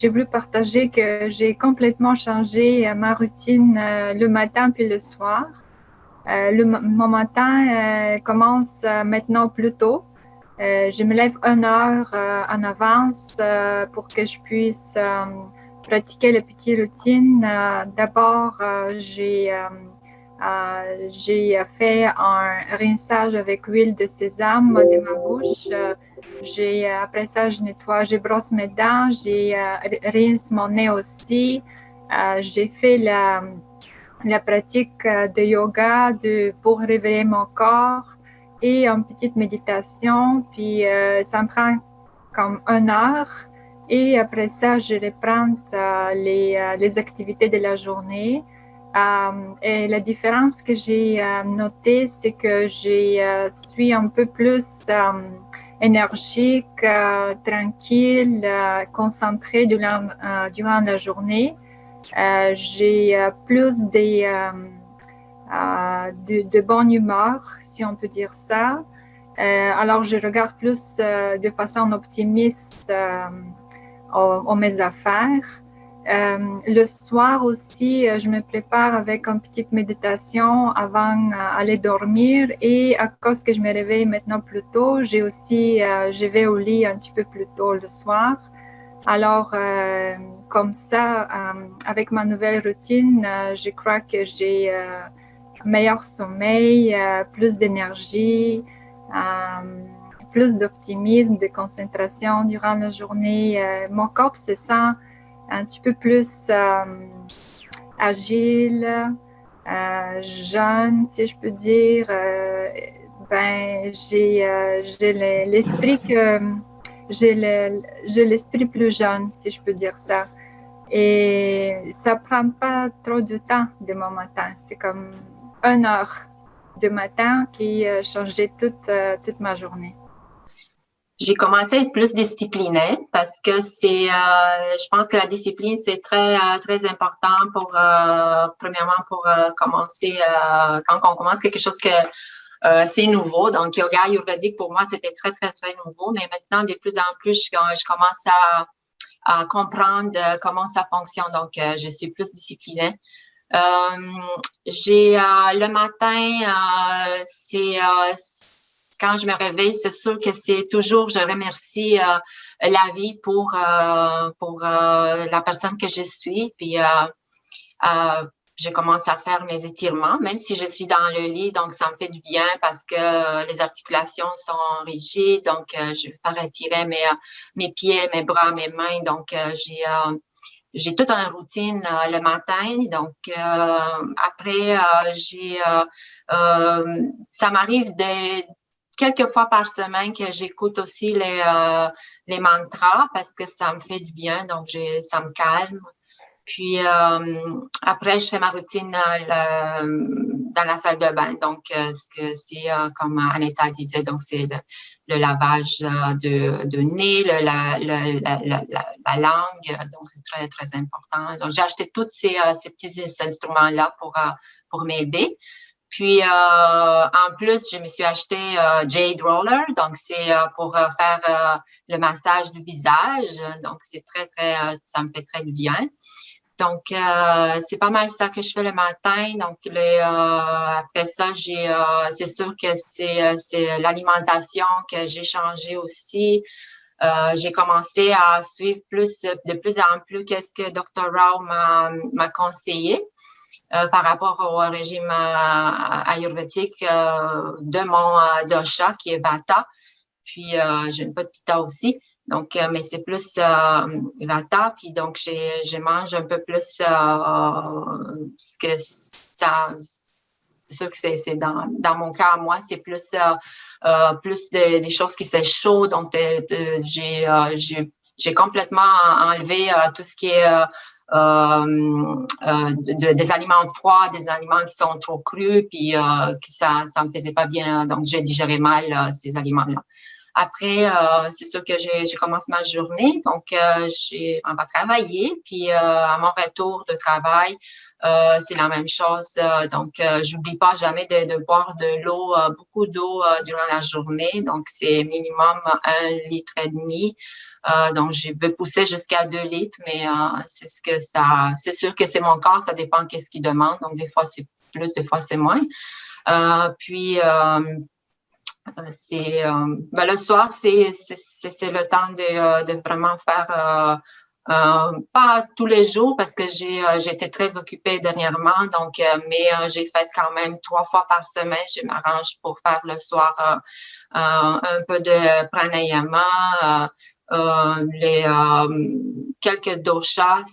j'ai voulu partager que j'ai complètement changé ma routine le matin puis le soir. Mon matin commence maintenant plus tôt. Je me lève 1 heure en avance pour que je puisse pratiquer les petites routines. D'abord, j'ai fait un rinçage avec huile de sésame de ma bouche. Après ça, je brosse mes dents, rince mon nez aussi. J'ai fait la pratique de yoga pour réveiller mon corps et une petite méditation. Puis ça me prend comme 1 heure. Et après ça, je reprends les activités de la journée. Et la différence que j'ai notée, c'est que je suis un peu plus énergique, tranquille, concentrée durant la journée. J'ai plus de bonne humeur, si on peut dire ça. Alors, je regarde plus de façon optimiste mes affaires. Le soir aussi, je me prépare avec une petite méditation avant d'aller dormir. Et à cause que je me réveille maintenant plus tôt, je vais au lit un petit peu plus tôt le soir. Alors, comme ça, avec ma nouvelle routine, je crois que j'ai meilleur sommeil, plus d'énergie, plus d'optimisme, de concentration durant la journée. Mon corps se sent un petit peu plus agile, jeune, si je peux dire. J'ai l'esprit que j'ai l'esprit plus jeune, si je peux dire ça. Et ça prend pas trop de temps de mon matin. C'est comme 1 heure de matin qui changeait toute ma journée. J'ai commencé à être plus disciplinée parce que je pense que la discipline, c'est très important premièrement pour commencer, quand on commence quelque chose que c'est nouveau. Donc, yoga ayurvédique, pour moi, c'était très nouveau. Mais maintenant, de plus en plus, je commence à comprendre comment ça fonctionne. Donc, je suis plus disciplinée. Le matin, quand je me réveille, c'est sûr que c'est toujours, je remercie la vie pour la personne que je suis. Puis, je commence à faire mes étirements, même si je suis dans le lit, donc ça me fait du bien parce que les articulations sont rigides, donc je vais faire étirer mes pieds, mes bras, mes mains, donc j'ai toute une routine le matin, donc après ça m'arrive quelques fois par semaine que j'écoute aussi les mantras parce que ça me fait du bien, donc ça me calme. Puis après, je fais ma routine dans la salle de bain. Donc, c'est comme Aneta disait, donc c'est le lavage de nez, la langue. Donc, c'est très important. Donc, j'ai acheté tous ces petits instruments-là pour m'aider. Puis, en plus, je me suis acheté Jade Roller. Donc, c'est pour faire le massage du visage. Donc, c'est ça me fait très du bien. Donc, c'est pas mal ça que je fais le matin. Donc, après ça, c'est sûr que c'est l'alimentation que j'ai changé aussi. J'ai commencé à suivre de plus en plus qu'est-ce que Dr. Rao m'a conseillé par rapport au régime ayurvédique de mon dosha qui est Vata. Puis, j'ai un peu de Pitta aussi. Donc, mais c'est plus Vata. Puis, donc, je mange un peu plus ce que ça... C'est sûr que c'est dans mon cas, moi, c'est plus des choses qui sont chaudes. Donc, j'ai complètement enlevé tout ce qui est des aliments froids, des aliments qui sont trop crus, puis ça me faisait pas bien. Donc, j'ai digéré mal ces aliments-là. Après, c'est sûr que j'ai commencé ma journée, donc on va travailler, puis à mon retour de travail, c'est la même chose. Donc, j'oublie pas jamais de boire de l'eau, beaucoup d'eau durant la journée. Donc, c'est minimum 1,5 litre. Donc, je peux pousser jusqu'à 2 litres, mais c'est sûr que c'est mon corps, ça dépend qu'est-ce qu'il demande. Donc, des fois, c'est plus, des fois, c'est moins. Puis, le soir, c'est le temps de vraiment faire, pas tous les jours parce que j'étais très occupée dernièrement, donc, mais j'ai fait quand même 3 fois par semaine. Je m'arrange pour faire le soir un peu de pranayama, quelques doshas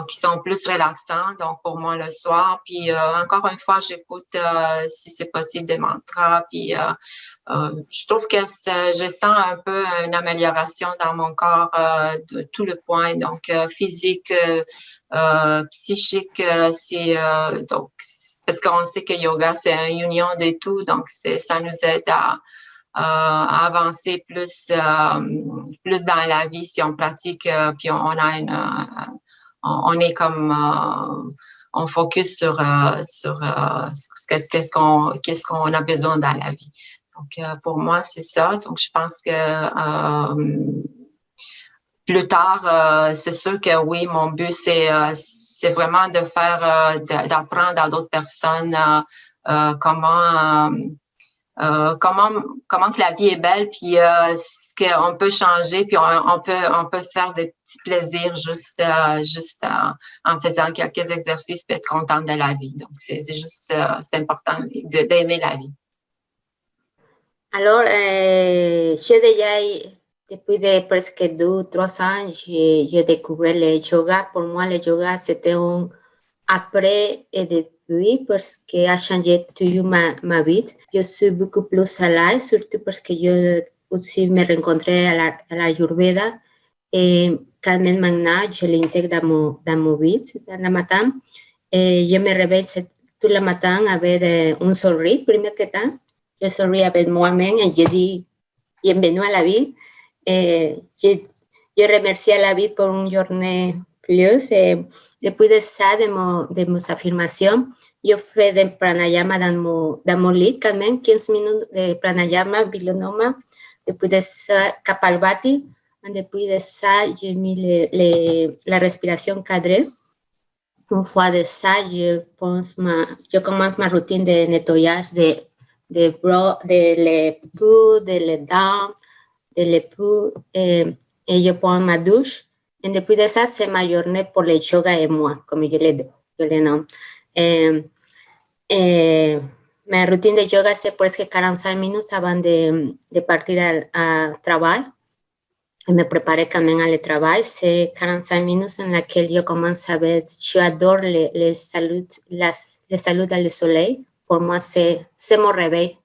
qui sont plus relaxants, donc pour moi le soir. Puis encore une fois, j'écoute si c'est possible des mantras. Puis je trouve que je sens un peu une amélioration dans mon corps de tout le point, donc physique, psychique, donc parce qu'on sait que yoga c'est une union de tout, donc ça nous aide à avancer plus dans la vie si on pratique, puis on a on est comme on focus sur qu'est-ce qu'on a besoin dans la vie. Donc pour moi c'est ça. Donc je pense que plus tard, c'est sûr que oui, mon but c'est vraiment de faire d'apprendre à d'autres personnes comment que la vie est belle, puis ce qu'on peut changer, puis on peut se faire des petits plaisirs juste en faisant quelques exercices, puis être content de la vie. Donc, c'est juste, c'est important d'aimer la vie. Alors, je déjà, depuis de presque 2-3 ans, je découvert le yoga. Pour moi, le yoga, c'était un après et depuis parce que a changé tout ma vie. Je suis beaucoup plus à l'aise, surtout parce que je aussi me rencontré à la Ayurveda. Et quand même maintenant, je l'intègre dans mon vie, dans le matin. Et je me réveille tout le matin avec un sourire, premier que temps. Je souris avec moi-même et je dis bienvenue à la vie. Et je remercie la vie pour une journée plus. Et depuis de ça, de mes affirmations, je fais des pranayama dans mon lit quand même, 15 minutes de pranayama, vilonoma. Depuis de ça, kapalbhati. Et depuis de ça, j'ai mis la respiration cadrée. Une fois de ça, je commence ma routine de nettoyage de l'épaule, de les dents, de l'épaule, et je prends ma douche. Et depuis de ça, c'est ma journée pour le yoga et moi, comme je le nomme. Ma routine de yoga, c'est presque 45 minutes avant de partir à travail. Et me préparer quand même à le travail. C'est 45 minutes en laquelle je commence à ver, j'adore les saluts dans le soleil. Pour moi, c'est mon réveil.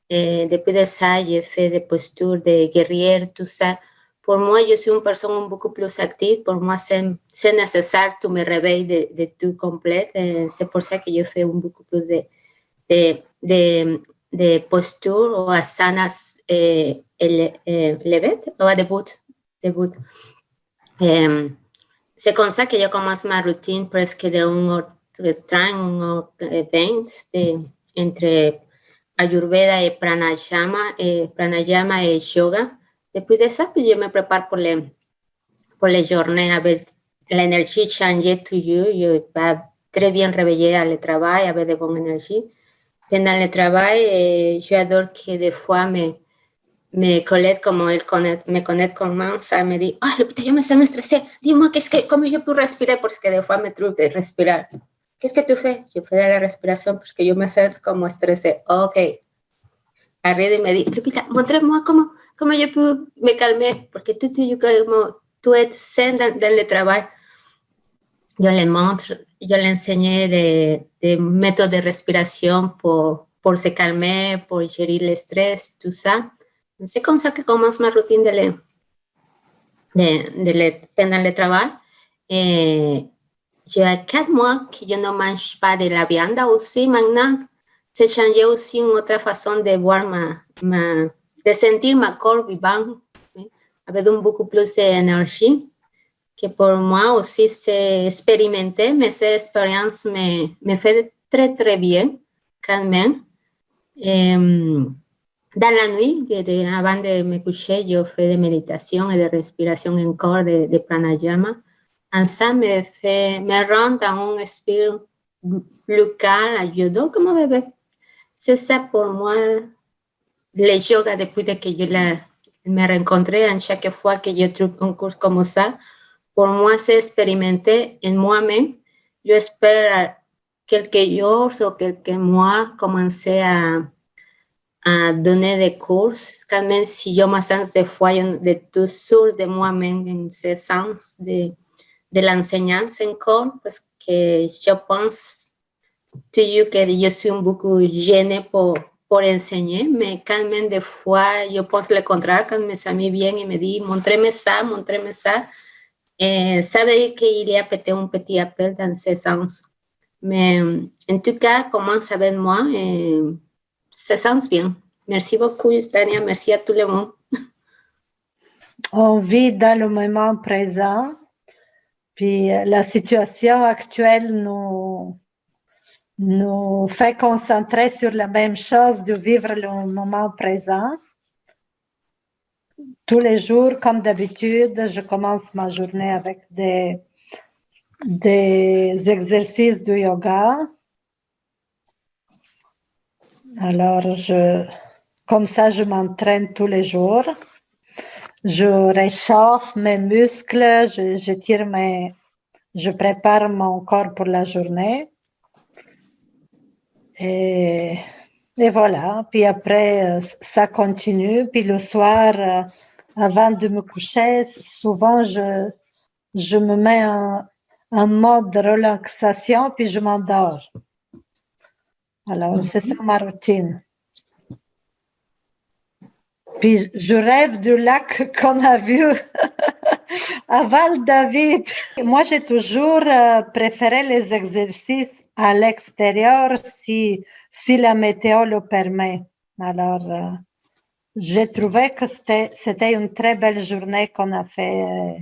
Et depuis de ça, j'ai fait des postures de guerrière, tout ça. Pour moi, je suis une personne beaucoup plus active. Pour moi, c'est nécessaire de me réveiller de tout complet. C'est pour ça que je fais beaucoup plus de postures ou asanas élevées ou debout. C'est comme ça que je commence ma routine presque de 1h30, 1h20 entre Ayurveda et pranayama et yoga. Depuis de ça, je me prépare pour les journées avec l'énergie changée toujours. Je vais très bien réveillée à le travail avec de bonne énergie. Pendant le travail, j'adore que des fois mes collègues, como él me commence à me dire, Lupita, yo me sens stressée, dis-moi, comment je peux respirer, parce que des fois me trouve de respirar. Qu'est-ce que tu fais? Je fais de la respiración parce que yo me sens como stressée. Ok. Arriba y me dit, Lupita, montre-moi comment je peux me calmer, porque tú es zen dans le travail. Yo le montre, yo le enseñé de métodos de respiración por se calmer, por gérer el estrés, tout ça. C'est comme ça que commence ma routine pendant le travail. Et j'ai 4 mois que je ne mange pas de la viande aussi maintenant. c'est changé aussi une autre façon de voir de sentir ma corps vivant, oui, avec beaucoup plus d'énergie, que pour moi aussi c'est expérimenter, mais cette expérience me fait très, très bien quand même. Dans la nuit, avant de me coucher, je fais des méditations et de respiration en corps, de pranayama. Et ça me rend dans un esprit plus calme, ayudant comme un bébé. C'est ça pour moi, le yoga, depuis que je me rencontré, à chaque fois que je trouve un cours comme ça, pour moi, c'est expérimenter en moi-même. J'espère quelques jours ou quelques mois commencer à donner des cours, quand même si je me sens des fois de toutes sources de moi-même en ce sens de l'enseignance encore, parce que je pense toujours que je suis beaucoup gênée pour enseigner, mais quand même des fois je pense le contraire quand mes amis viennent et me disent montrez-moi ça, et ça veut dire qu'il y a peut-être un petit appel dans ce sens. Mais en tout cas, commence avec moi et ça sent bien. Merci beaucoup, Justania. Merci à tout le monde. On vit dans le moment présent, puis la situation actuelle nous fait concentrer sur la même chose, de vivre le moment présent. Tous les jours, comme d'habitude, je commence ma journée avec des exercices de yoga. Alors, comme ça, je m'entraîne tous les jours. Je réchauffe mes muscles, je prépare mon corps pour la journée. Et voilà. Puis après, ça continue. Puis le soir, avant de me coucher, souvent, je me mets en mode de relaxation, puis je m'endors. Alors, c'est ça ma routine. Puis je rêve du lac qu'on a vu à Val-David. Moi, j'ai toujours préféré les exercices à l'extérieur si la météo le permet. Alors, j'ai trouvé que c'était une très belle journée qu'on a fait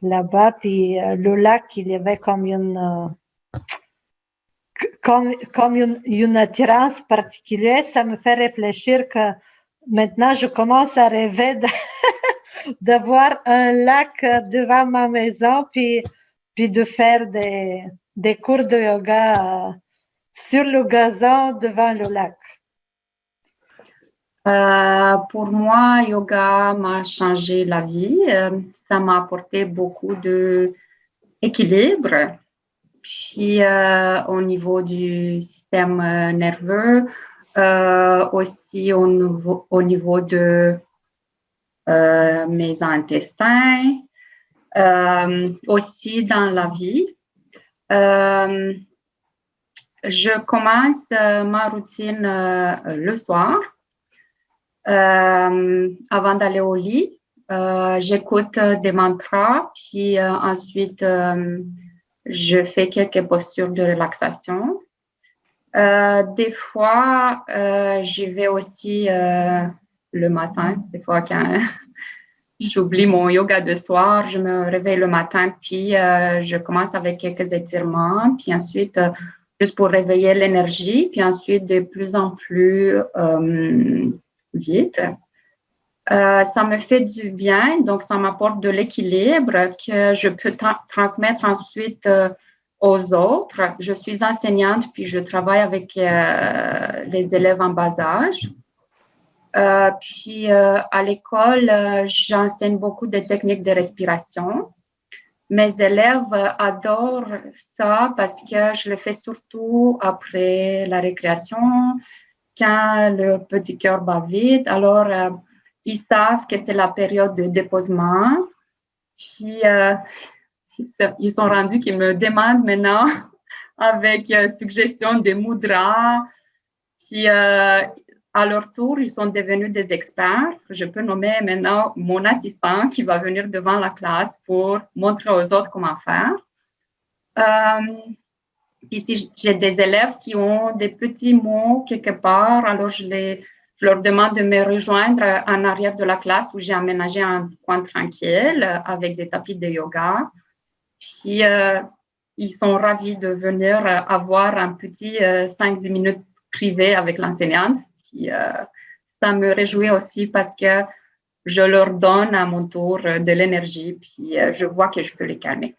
là-bas. Puis le lac, il y avait comme une attirance particulière. Ça me fait réfléchir que maintenant, je commence à rêver d'avoir un lac devant ma maison, puis de faire des cours de yoga sur le gazon devant le lac. Pour moi, yoga m'a changé la vie. Ça m'a apporté beaucoup d'équilibre. Puis au niveau du système nerveux, aussi au niveau de mes intestins, aussi dans la vie. Je commence ma routine le soir. Avant d'aller au lit, j'écoute des mantras, puis ensuite, je fais quelques postures de relaxation. Des fois, j'y vais aussi le matin. Des fois, quand j'oublie mon yoga de soir, je me réveille le matin, puis je commence avec quelques étirements, puis ensuite, juste pour réveiller l'énergie, puis ensuite, de plus en plus vite. Ça me fait du bien, donc ça m'apporte de l'équilibre que je peux transmettre ensuite aux autres. Je suis enseignante, puis je travaille avec les élèves en bas âge. Puis à l'école, j'enseigne beaucoup de techniques de respiration. Mes élèves adorent ça parce que je le fais surtout après la récréation, quand le petit cœur bat vite. Alors, ils savent que c'est la période de déposement. Puis, ils sont rendus qu'ils me demandent maintenant avec suggestion des mudras. Puis, à leur tour, ils sont devenus des experts. Je peux nommer maintenant mon assistant qui va venir devant la classe pour montrer aux autres comment faire. Puis si j'ai des élèves qui ont des petits mots quelque part, alors je leur demande de me rejoindre en arrière de la classe où j'ai aménagé un coin tranquille avec des tapis de yoga. Puis, ils sont ravis de venir avoir un petit 5-10 minutes privé avec l'enseignante. Puis, ça me réjouit aussi parce que je leur donne à mon tour de l'énergie, puis je vois que je peux les calmer.